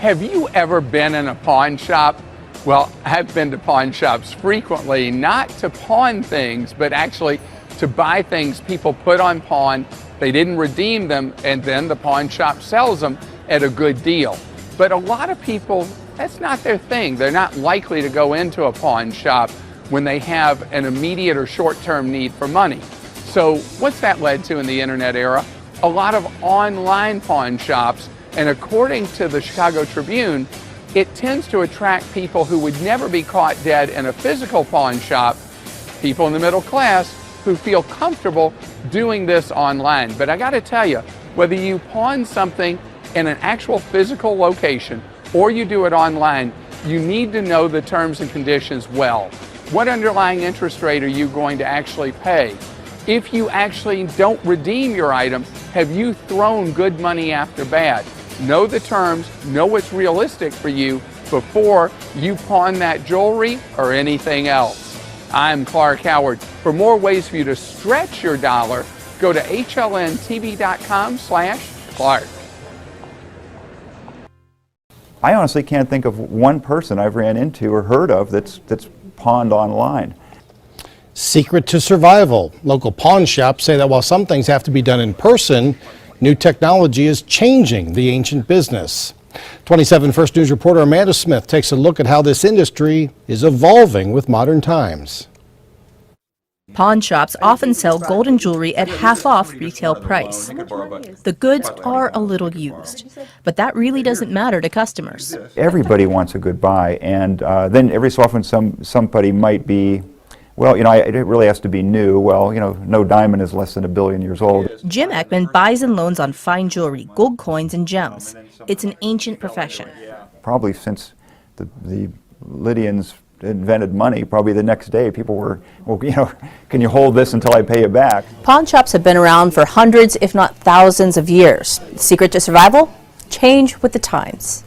Have you ever been in a pawn shop? Well, I've been to pawn shops frequently, not to pawn things, but actually to buy things people put on pawn. They didn't redeem them, and then the pawn shop sells them at a good deal. But a lot of people, that's not their thing. They're not likely to go into a pawn shop when they have an immediate or short-term need for money. So what's that led to in the internet era? A lot of online pawn shops, and according to the Chicago Tribune, it tends to attract people who would never be caught dead in a physical pawn shop, people in the middle class who feel comfortable doing this online. But I gotta tell you, whether you pawn something in an actual physical location or you do it online, you need to know the terms and conditions well. What underlying interest rate are you going to actually pay? If you actually don't redeem your item, have you thrown good money after bad? Know the terms, know what's realistic for you before you pawn that jewelry or anything else. I'm Clark Howard. For more ways for you to stretch your dollar, go to hlntv.com/Clark. I honestly can't think of one person I've ran into or heard of that's pawned online. Secret to survival. Local pawn shops say that while some things have to be done in person, new technology is changing the ancient business. 27 First News reporter Amanda Smith takes a look at how this industry is evolving with modern times. Pawn shops often sell gold and jewelry at half off retail price. The goods are a little used, but that really doesn't matter to customers. Everybody wants a good buy, and then every so often somebody might be, well, you know, it really has to be new. Well, you know, no diamond is less than 1 billion years old. Jim Ekman buys and loans on fine jewelry, gold coins, and gems. It's an ancient profession. Probably since the Lydians invented money, probably the next day people were, well, you know, can you hold this until I pay you back? Pawn shops have been around for hundreds, if not thousands of years. The secret to survival? Change with the times.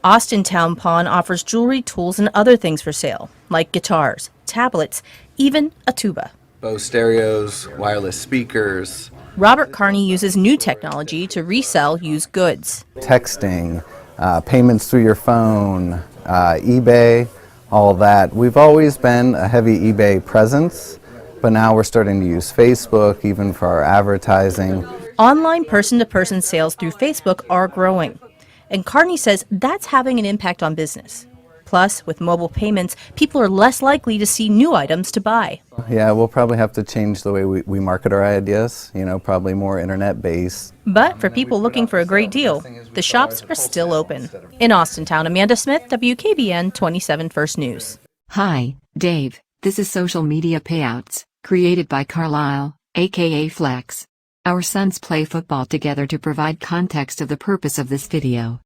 Austin Town Pawn offers jewelry, tools, and other things for sale, like guitars, tablets, even a tuba. Bose stereos, wireless speakers. Robert Carney uses new technology to resell used goods. Texting, payments through your phone, eBay, all that. We've always been a heavy eBay presence, but now we're starting to use Facebook even for our advertising. Online person-to-person sales through Facebook are growing, and Carney says that's having an impact on business. Plus, with mobile payments, people are less likely to see new items to buy. Yeah, we'll probably have to change the way we market our ideas, you know, probably more internet-based. But for people looking for a great deal, the shops are still open. In Austintown, Amanda Smith, WKBN 27 First News. Hi, Dave. This is Social Media Payouts, created by Carlisle, aka Flex. Our sons play football together to provide context of the purpose of this video.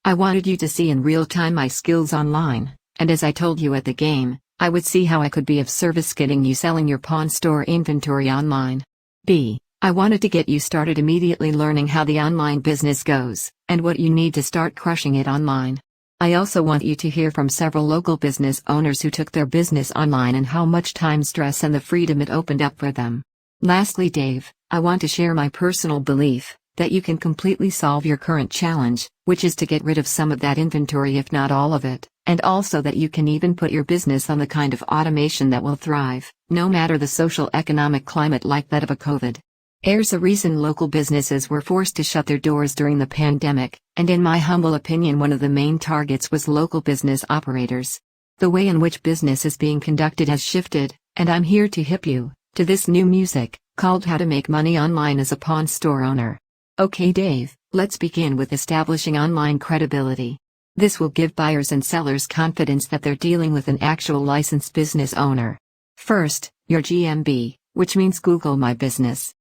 I wanted you to see in real time my skills online, and as I told you at the game, I would see how I could be of service getting you selling your pawn store inventory online. B. I wanted to get you started immediately learning how the online business goes, and what you need to start crushing it online. I also want you to hear from several local business owners who took their business online and how much time, stress, and the freedom it opened up for them. Lastly, Dave, I want to share my personal belief that you can completely solve your current challenge, which is to get rid of some of that inventory if not all of it, and also that you can even put your business on the kind of automation that will thrive, no matter the social economic climate like that of a COVID. There's a reason local businesses were forced to shut their doors during the pandemic, and in my humble opinion one of the main targets was local business operators. The way in which business is being conducted has shifted, and I'm here to hip you to this new music, called How to Make Money Online as a Pawn Store Owner. Okay Dave, let's begin with establishing online credibility. This will give buyers and sellers confidence that they're dealing with an actual licensed business owner. First, your GMB, which means Google My Business.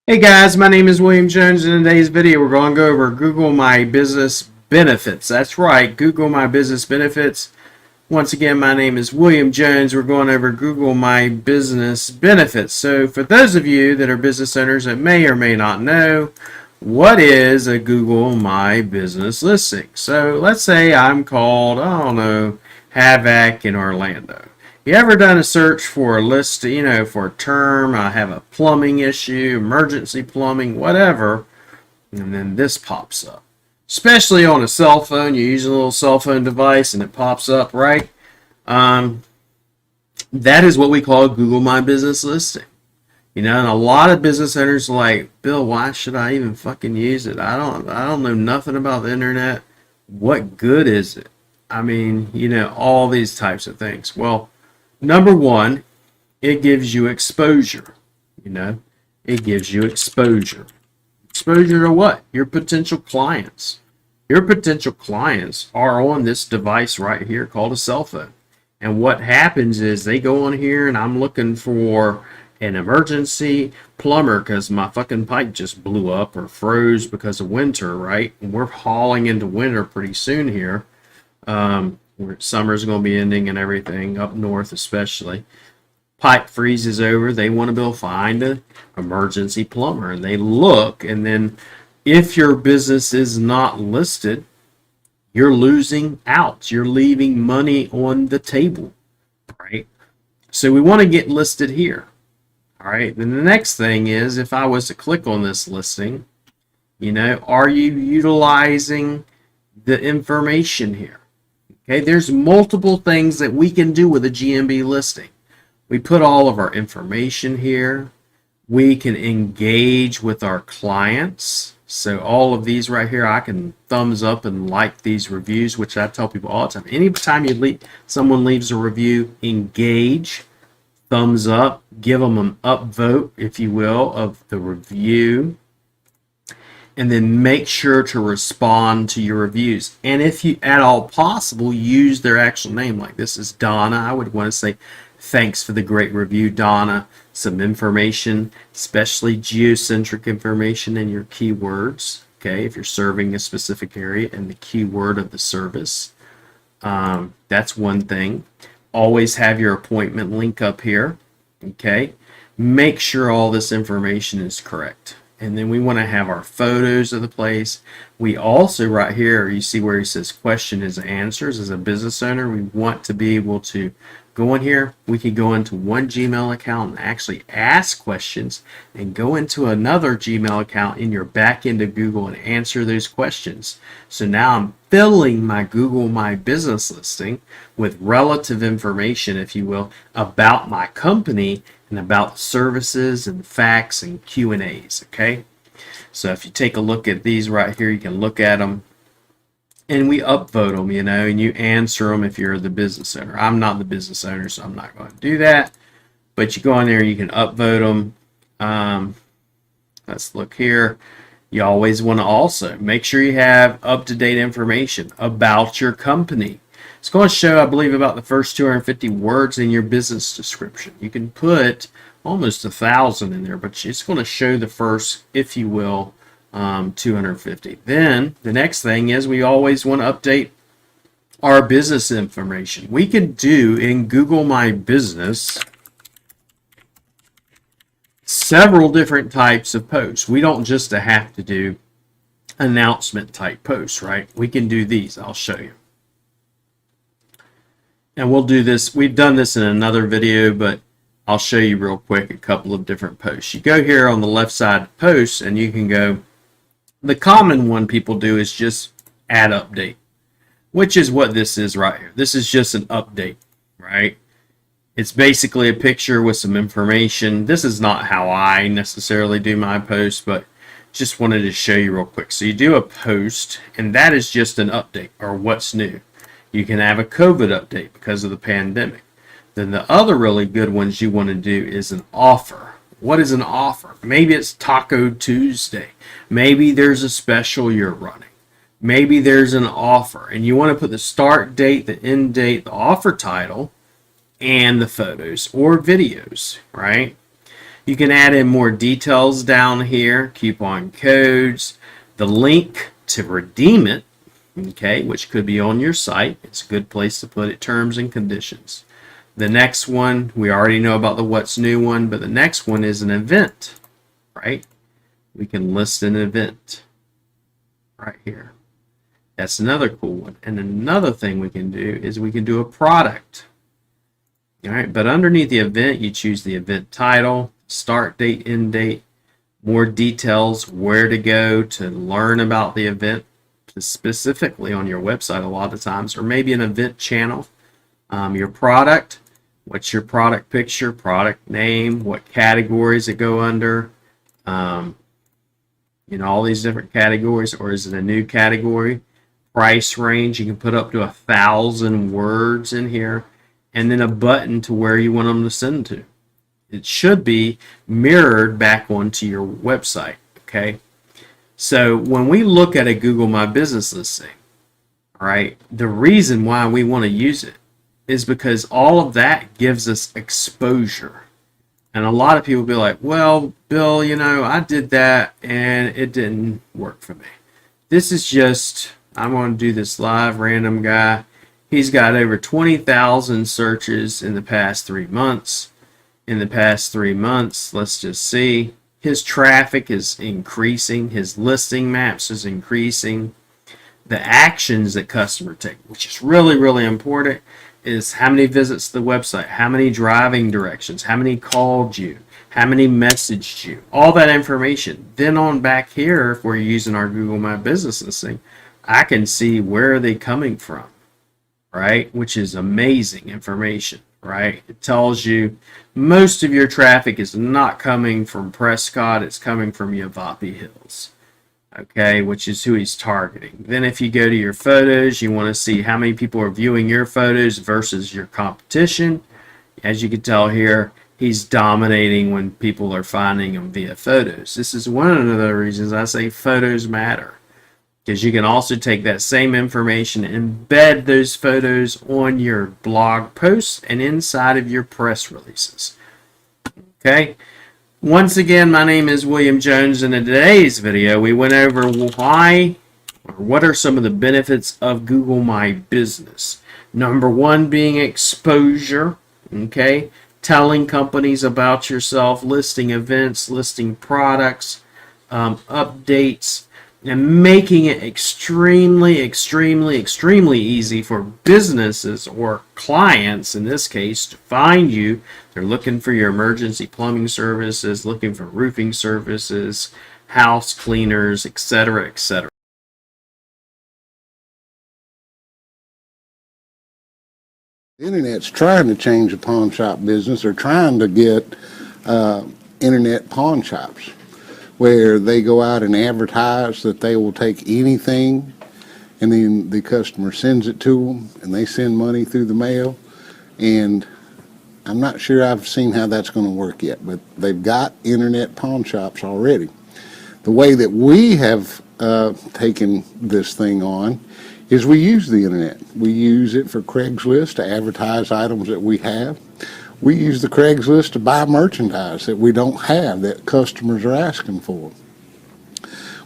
Hey guys, my name is William Jones. In today's video we're going to go over Google My Business Benefits. That's right, Google My Business Benefits. Once again, my name is William Jones. We're going over Google My Business Benefits. So for those of you that are business owners that may or may not know, what is a Google My Business listing? So let's say I'm called, I don't know, Havoc in Orlando. You ever done a search for a list, you know, for a term, I have a plumbing issue, emergency plumbing, whatever, and then this pops up. especially on a cell phone. You're using a little cell phone device and it pops up, right? That is what we call a Google My Business listing. And a lot of business owners are like, Bill, why should I even fucking use it? I don't know nothing about the internet. What good is it? I mean, all these types of things. Well, number one, it gives you exposure. It gives you exposure. Exposure to what? Your potential clients. Your potential clients are on this device right here called a cell phone. And what happens is they go on here and I'm looking for an emergency plumber because my fucking pipe just blew up or froze because of winter, right? And we're hauling into winter pretty soon here. Where summer's going to be ending and everything, up north especially. Pipe freezes over. They want to be able to find an emergency plumber. And they look, and then if your business is not listed, you're losing out. You're leaving money on the table, right? So we want to get listed here. All right. Then the next thing is, if I was to click on this listing, are you utilizing the information here? Okay. There's multiple things that we can do with a GMB listing. We put all of our information here. We can engage with our clients. So all of these right here, I can thumbs up and like these reviews, which I tell people all the time. Anytime someone leaves a review, engage, thumbs up, give them an upvote, if you will, of the review. And then make sure to respond to your reviews. And if you at all possible, use their actual name. Like this is Donna. I would want to say, thanks for the great review, Donna. Some information, especially geocentric information in your keywords. Okay, if you're serving a specific area and the keyword of the service. That's one thing. Always have your appointment link up here. Okay, make sure all this information is correct. And then we want to have our photos of the place. We also, right here, you see where he says question is answers. As a business owner, we want to be able to go in here. We can go into one Gmail account and actually ask questions and go into another Gmail account in your back end of Google and answer those questions. So now I'm filling my Google My Business listing with relative information, if you will, about my company and about services and facts and Q&As, okay? So if you take a look at these right here, you can look at them and we upvote them, and you answer them if you're the business owner. I'm not the business owner, so I'm not going to do that. But you go in there, you can upvote them. Let's look here. You always want to also make sure you have up-to-date information about your company. It's going to show, I believe, about the first 250 words in your business description. You can put almost 1,000 in there, but it's going to show the first, if you will, 250. Then the next thing is we always want to update our business information. We can do in Google My Business several different types of posts. We don't just have to do announcement type posts, right? We can do these. I'll show you. And we'll do this. We've done this in another video, but I'll show you real quick a couple of different posts. You go here on the left side posts and you can go, the common one people do is just add update, which is what this is right here. This is just an update, right? It's basically a picture with some information. This is not how I necessarily do my posts, but just wanted to show you real quick. So you do a post and that is just an update or what's new. You can have a COVID update because of the pandemic. Then the other really good ones you want to do is an offer. What is an offer? Maybe it's Taco Tuesday. Maybe there's a special you're running. Maybe there's an offer. And you want to put the start date, the end date, the offer title, and the photos or videos, right? You can add in more details down here, coupon codes, the link to redeem it, okay, which could be on your site. It's a good place to put it, terms and conditions. The next one, we already know about the what's new one, but the next one is an event, right? We can list an event right here. That's another cool one. And another thing we can do is we can do a product. All right, but underneath the event, you choose the event title, start date, end date, more details, where to go to learn about the event, specifically on your website a lot of times, or maybe an event channel. Your product, what's your product picture, product name, what categories it go under, all these different categories, or is it a new category? Price range, you can put up to 1,000 words in here, and then a button to where you want them to send to. It should be mirrored back onto your website, okay? So when we look at a Google My Business listing, all right, the reason why we want to use it is because all of that gives us exposure. And a lot of people be like, well, Bill, I did that and it didn't work for me. This is just, I'm going to do this live random guy. He's got over 20,000 searches in the past 3 months. In the past 3 months, let's just see, his traffic is increasing, his listing maps is increasing. The actions that customer take, which is really, really important, is how many visits to the website, how many driving directions, how many called you, how many messaged you, all that information. Then on back here, if we're using our Google My Business listing, I can see where are they coming from, right? Which is amazing information, right? It tells you most of your traffic is not coming from Prescott, it's coming from Yavapai Hills. Okay, which is who he's targeting. Then if you go to your photos, you want to see how many people are viewing your photos versus your competition. As you can tell here, he's dominating when people are finding him via photos. This is one of the reasons I say photos matter, because you can also take that same information and embed those photos on your blog posts and inside of your press releases. Okay. Once again, my name is William Jones, and in today's video, we went over what are some of the benefits of Google My Business. Number one being exposure, okay? Telling companies about yourself, listing events, listing products, updates, and making it extremely, extremely, extremely easy for businesses or clients, in this case, to find you. They're looking for your emergency plumbing services, looking for roofing services, house cleaners, etc., etc. The internet's trying to change the pawn shop business. They're trying to get internet pawn shops where they go out and advertise that they will take anything, and then the customer sends it to them, and they send money through the mail. And I'm not sure I've seen how that's going to work yet, but they've got internet pawn shops already. The way that we have taken this thing on is we use the internet. We use it for Craigslist to advertise items that we have. We use the Craigslist to buy merchandise that we don't have that customers are asking for.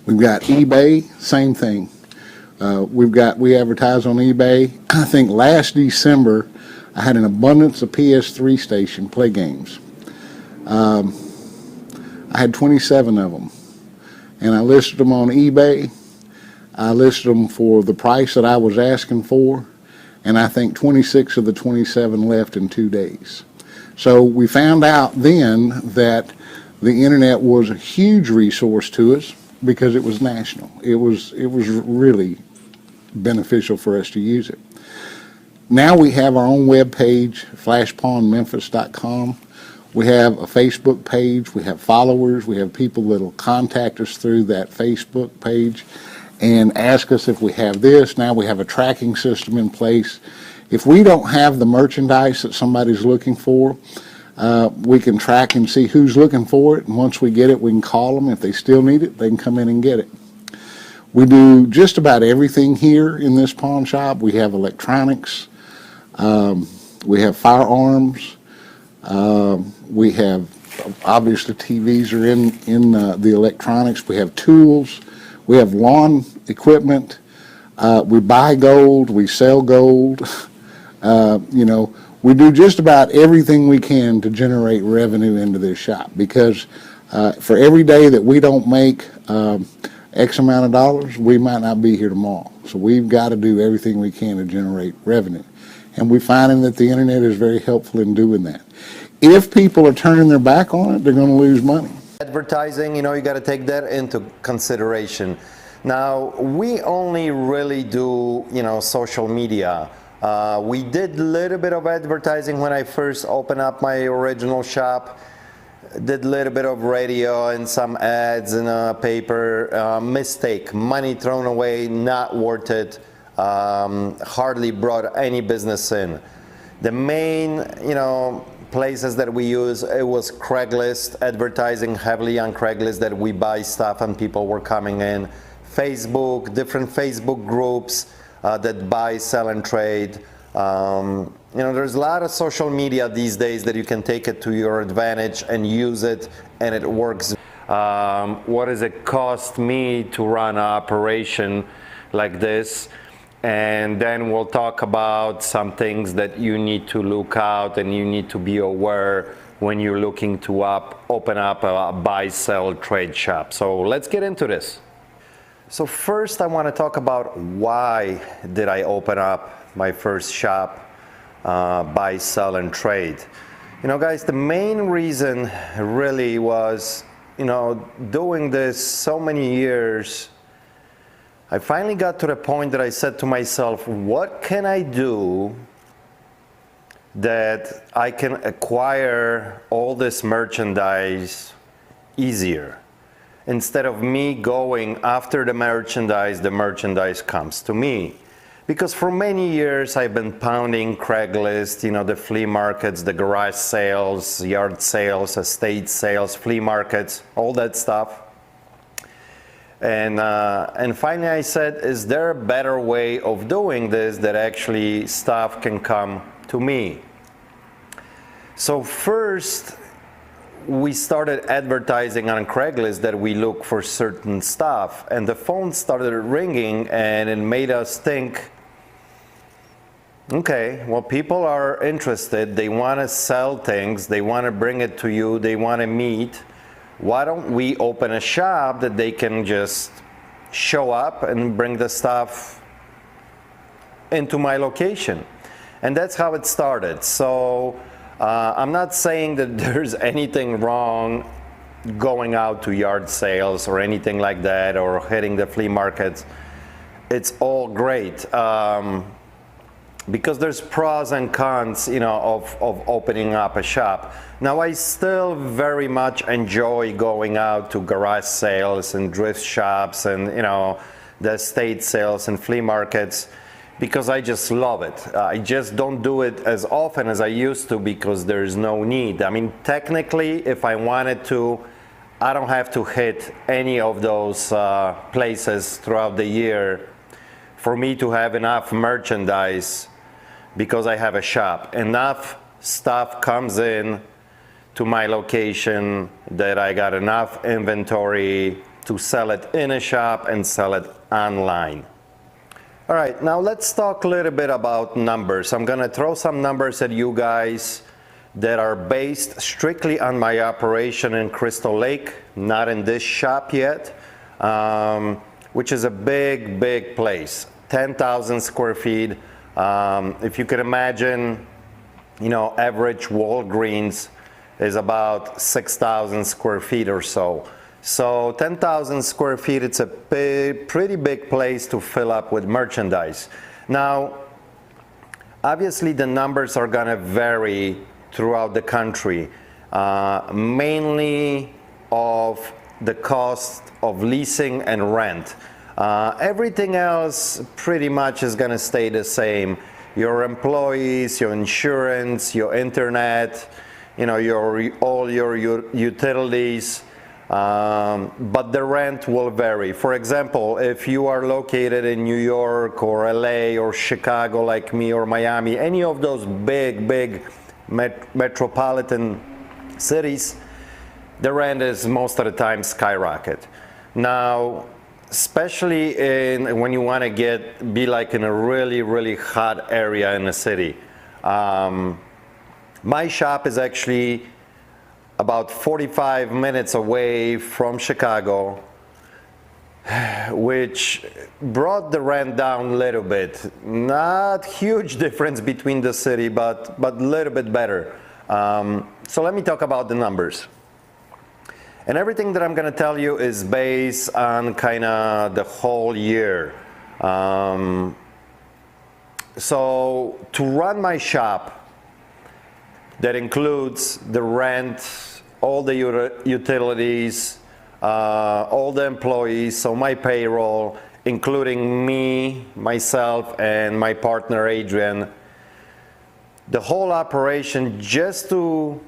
We've got eBay, same thing. We advertise on eBay. I think last December I had an abundance of PS3 station play games. I had 27 of them, and I listed them on eBay. I listed them for the price that I was asking for, and I think 26 of the 27 left in 2 days. So we found out then that the internet was a huge resource to us because it was national. It was really beneficial for us to use it. Now we have our own web page, flashpawnmemphis.com. We have a Facebook page. We have followers. We have people that will contact us through that Facebook page and ask us if we have this. Now we have a tracking system in place. If we don't have the merchandise that somebody's looking for, we can track and see who's looking for it, and once we get it, we can call them. If they still need it, they can come in and get it. We do just about everything here in this pawn shop. We have electronics, we have firearms, we have, obviously TVs are in the electronics. We have tools, we have lawn equipment, we buy gold, we sell gold. We do just about everything we can to generate revenue into this shop, because for every day that we don't make X amount of dollars, we might not be here tomorrow. So we've got to do everything we can to generate revenue. And we're finding that the internet is very helpful in doing that. If people are turning their back on it, they're going to lose money. Advertising, you got to take that into consideration. Now, we only really do, social media. We did a little bit of advertising when I first opened up my original shop. Did a little bit of radio and some ads in a paper. Mistake, money thrown away, not worth it. Hardly brought any business in. The main, places that we use, it was Craigslist, advertising heavily on Craigslist that we buy stuff and people were coming in. Facebook, different Facebook groups that buy, sell, and trade. There's a lot of social media these days that you can take it to your advantage and use it, and it works. What does it cost me to run an operation like this? And then we'll talk about some things that you need to look out and you need to be aware when you're looking to open up a buy, sell, trade shop. So let's get into this. So first I want to talk about why did I open up my first shop, buy, sell, and trade. Guys, the main reason really was, doing this so many years, I finally got to the point that I said to myself, what can I do that I can acquire all this merchandise easier? Instead of me going after the merchandise comes to me. Because for many years I've been pounding Craigslist, the flea markets, the garage sales, yard sales, estate sales, flea markets, all that stuff. And finally I said, is there a better way of doing this that actually stuff can come to me? So first, we started advertising on Craigslist that we look for certain stuff, and the phone started ringing, and it made us think, okay, well, people are interested, they want to sell things, they want to bring it to you, they want to meet. Why don't we open a shop that they can just show up and bring the stuff into my location? And that's how it started. So I'm not saying that there's anything wrong going out to yard sales or anything like that, or hitting the flea markets. It's all great. Because there's pros and cons, of opening up a shop. Now, I still very much enjoy going out to garage sales and thrift shops and, the estate sales and flea markets, because I just love it. I just don't do it as often as I used to because there's no need. I mean, technically, if I wanted to, I don't have to hit any of those places throughout the year for me to have enough merchandise. Because I have a shop, enough stuff comes in to my location that I got enough inventory to sell it in a shop and sell it online. All right, now let's talk a little bit about numbers. I'm gonna throw some numbers at you guys that are based strictly on my operation in Crystal Lake, not in this shop yet, which is a big place, 10,000 square feet. If you can imagine, average Walgreens is about 6,000 square feet or so. So 10,000 square feet, it's a pretty big place to fill up with merchandise. Now, obviously the numbers are gonna vary throughout the country, mainly of the cost of leasing and rent. Everything else pretty much is going to stay the same. Your employees, your insurance, your internet, all your utilities, but the rent will vary. For example, if you are located in New York or LA or Chicago like me, or Miami, any of those big metropolitan cities, the rent is most of the time skyrocket. Now, especially when you want to be like in a really hot area in the city. My shop is actually about 45 minutes away from Chicago, which brought the rent down a little bit. Not huge difference between the city, but a little bit better. So let me talk about the numbers. And everything that I'm going to tell you is based on kind of the whole year. So to run my shop, that includes the rent, all the utilities, all the employees, so my payroll, including me, myself, and my partner Adrian, the whole operation just to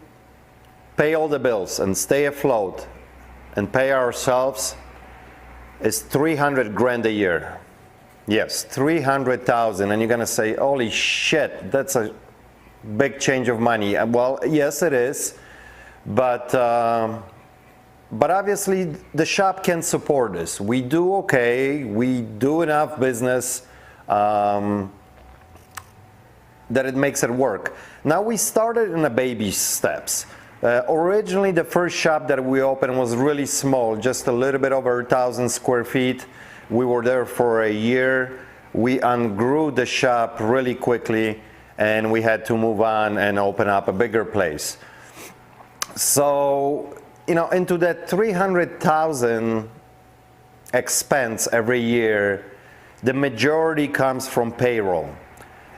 pay all the bills and stay afloat and pay ourselves is 300 grand a year. Yes, 300,000. And you're gonna say, holy shit, that's a big change of money. Well, yes, it is, but obviously the shop can support this. We do okay, we do enough business that it makes it work. Now we started in the baby steps. Originally the first shop that we opened was really small, just a little bit over 1,000 square feet. We were there for a year. We ungrew the shop really quickly and we had to move on and open up a bigger place. So, you know, into that 300,000 expense every year, the majority comes from payroll.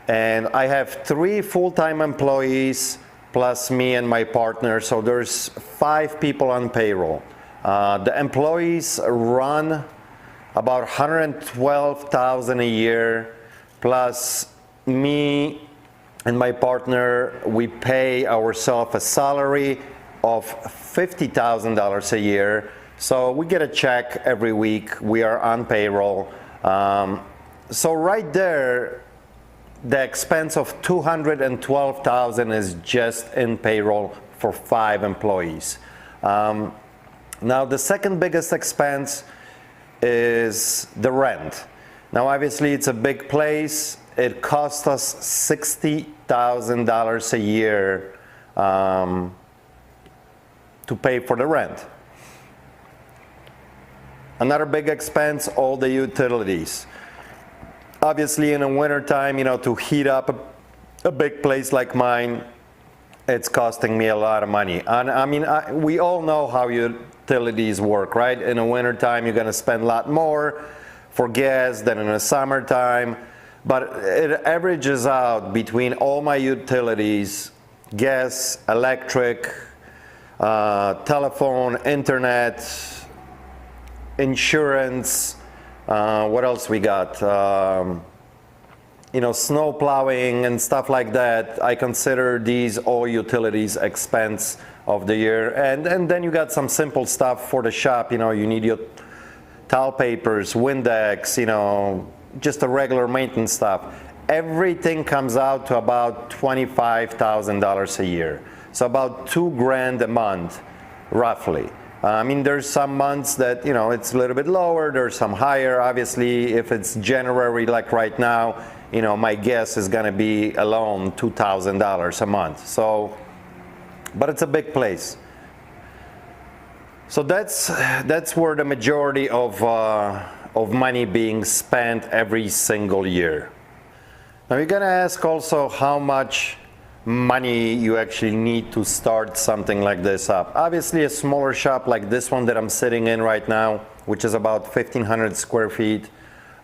And I have 3 full-time employees plus me and my partner, so there's 5 people on payroll. The employees run about 112,000 a year, plus me and my partner, we pay ourselves a salary of $50,000 a year. So we get a check every week. We are on payroll. So right there, the expense of $212,000 is just in payroll for 5 employees. Now the second biggest expense is the rent. Now obviously it's a big place. It costs us $60,000 a year to pay for the rent. Another big expense, all the utilities. Obviously in the winter time, you know, to heat up a big place like mine, it's costing me a lot of money. And I mean, we all know how utilities work, right? In the winter time, you're gonna spend a lot more for gas than in the summertime, but it averages out between all my utilities, gas, electric, telephone, internet, insurance, what else we got? You know, snow plowing and stuff like that. I consider these all utilities expense of the year. And then you got some simple stuff for the shop. You know, you need your towel papers, Windex, you know, just the regular maintenance stuff. Everything comes out to about $25,000 a year. So about $2 grand a month, roughly. I mean, there's some months that, you know, it's a little bit lower, there's some higher. Obviously, if it's January like right now, you know, my guess is gonna be alone $2,000 a month. So, but it's a big place. So that's where the majority of money being spent every single year. Now you're gonna ask also how much money you actually need to start something like this up. Obviously a smaller shop like this one that I'm sitting in right now, which is about 1,500 square feet,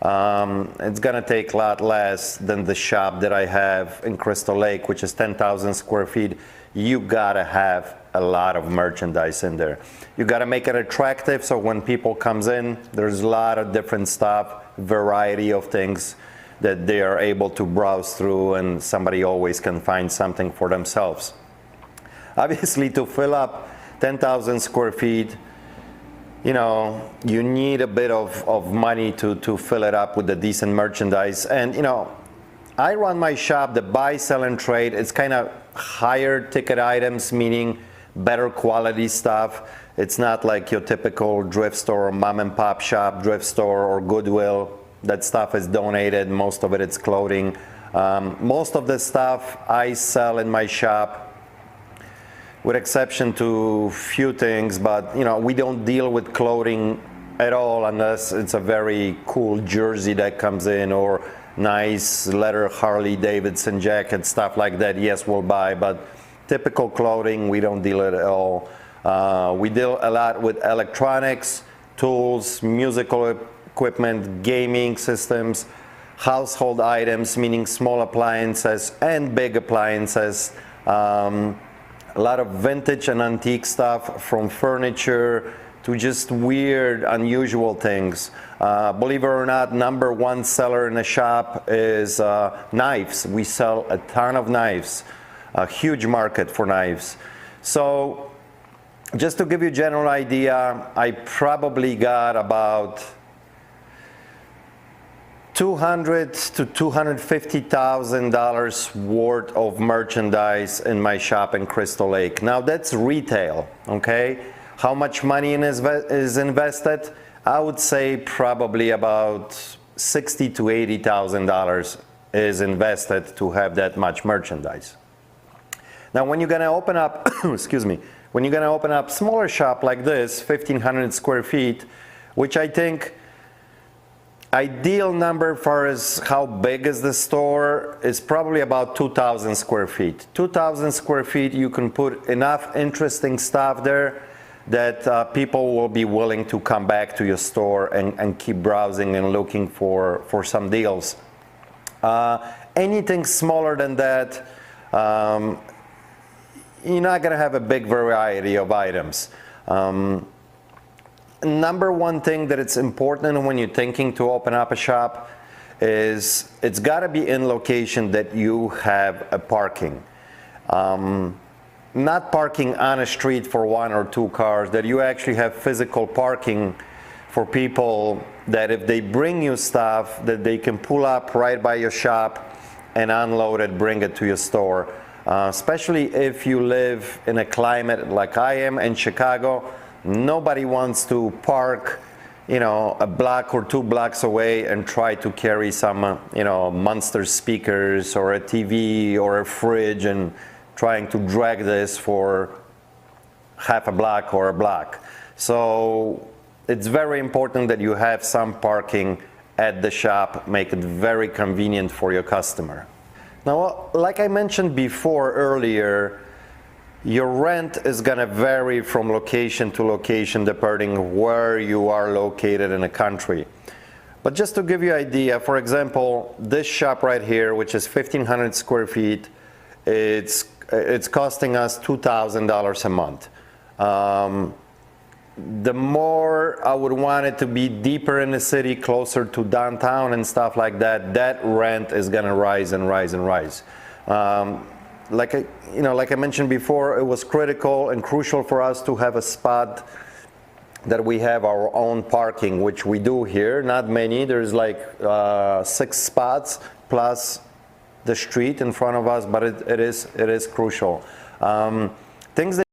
it's gonna take a lot less than the shop that I have in Crystal Lake, which is 10,000 square feet. You gotta have a lot of merchandise in there. You gotta make it attractive so when people comes in, there's a lot of different stuff, variety of things that they are able to browse through, and somebody always can find something for themselves. Obviously, to fill up 10,000 square feet, you know, you need a bit of money to fill it up with the decent merchandise. And, you know, I run my shop, the buy, sell, and trade. It's kind of higher ticket items, meaning better quality stuff. It's not like your typical thrift store or mom and pop shop, thrift store or Goodwill. That stuff is donated, most of it is clothing. Most of the stuff I sell in my shop, with exception to few things, but you know, we don't deal with clothing at all unless it's a very cool jersey that comes in or nice leather Harley Davidson jacket, stuff like that. Yes, we'll buy, but typical clothing, we don't deal it at all. We deal a lot with electronics, tools, musical equipment, gaming systems, household items, meaning small appliances and big appliances, a lot of vintage and antique stuff, from furniture to just weird, unusual things. Believe it or not, #1 seller in the shop is knives. We sell a ton of knives, a huge market for knives. So just to give you a general idea, I probably got about $200,000 to $250,000 worth of merchandise in my shop in Crystal Lake. Now that's retail, okay? How much money is invested? I would say probably about $60,000 to $80,000 is invested to have that much merchandise. Now when you're gonna open up, excuse me, when you're gonna open up smaller shop like this, 1,500 square feet, which I think ideal number for as how big is the store is probably about 2,000 square feet. 2,000 square feet, you can put enough interesting stuff there that people will be willing to come back to your store and keep browsing and looking for some deals. Anything smaller than that, you're not going to have a big variety of items. #1 thing that it's important when you're thinking to open up a shop is it's got to be in location that you have a parking. Not parking on a street for 1 or 2 cars, that you actually have physical parking for people that if they bring you stuff that they can pull up right by your shop and unload it, bring it to your store. Especially if you live in a climate like I am in Chicago, nobody wants to park, you know, a block or 2 blocks away and try to carry some, you know, monster speakers or a TV or a fridge and trying to drag this for half a block or a block. So it's very important that you have some parking at the shop, make it very convenient for your customer. Now, like I mentioned before earlier, your rent is going to vary from location to location depending where you are located in a country. But just to give you an idea, for example, this shop right here, which is 1,500 square feet, it's costing us $2,000 a month. The more I would want it to be deeper in the city, closer to downtown and stuff like that, that rent is going to rise and rise and rise. Like I mentioned before, it was critical and crucial for us to have a spot that we have our own parking, which we do here. Not many. There's like 6 spots plus the street in front of us, but it is crucial. Things that